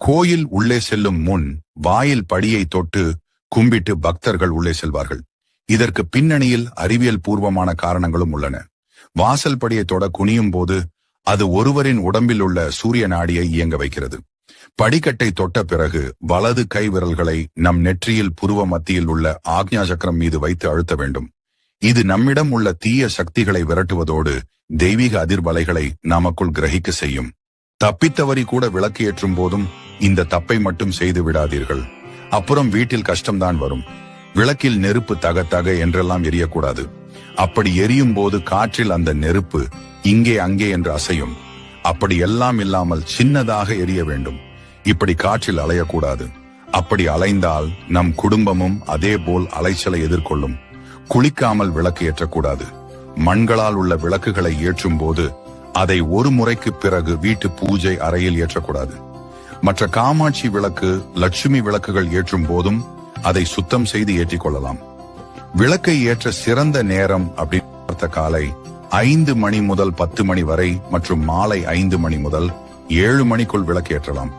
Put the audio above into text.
கோயில் உள்ளே செல்லும் முன் வாயில் படியை தொட்டு கும்பிட்டு பக்தர்கள் உள்ளே செல்வார்கள். இதற்கு பின்னணியில் அறிவியல் பூர்வமான காரணங்களும் உள்ளன. வாசல் படியை தொட குனியும் போது அது ஒருவரின் உடம்பில் உள்ள சூரிய நாடியை இயங்க வைக்கிறது. படிக்கட்டை தொட்ட பிறகு வலது கை விரல்களை நம் நெற்றியில் புருவ மத்தியில் உள்ள ஆக்ஞா சக்கரம் மீது வைத்து அழுத்த வேண்டும். இது நம்மிடம் உள்ள தீய சக்திகளை விரட்டுவதோடு தெய்வீக அதிர்வலைகளை நமக்குள் கிரகிக்க செய்யும். தப்பித்தவறி கூட விளக்கு ஏற்றும் போதும் இந்த தப்பை மட்டும் செய்து விடாதீர்கள். அப்புறம் வீட்டில் கஷ்டம்தான் வரும். விளக்கில் நெருப்பு தக தக என்றெல்லாம் எரியக்கூடாது. அப்படி எரியும் போது காற்றில் அந்த நெருப்பு இங்கே அங்கே என்று அசையும். அப்படி எல்லாம் இல்லாமல் சின்னதாக எரிய வேண்டும். இப்படி காற்றில் அலையக்கூடாது. அப்படி அலைந்தால் நம் குடும்பமும் அதே போல் அலைச்சலை எதிர்கொள்ளும். குளிக்காமல் விளக்கு ஏற்றக்கூடாது. மண்களால் உள்ள விளக்குகளை ஏற்றும் போது அதை ஒரு முறைக்கு பிறகு வீட்டு பூஜை அறையில் ஏற்றக்கூடாது. மற்ற காமாட்சி விளக்கு, லட்சுமி விளக்குகள் ஏற்றும் போதும் அதை சுத்தம் செய்து ஏற்றிக் கொள்ளலாம். விளக்கை ஏற்ற சிறந்த நேரம் அப்படின்னு காலை 5 மணி முதல் 10 மணி வரை மற்றும் மாலை 5 மணி முதல் 7 மணிக்குள் விளக்கு ஏற்றலாம்.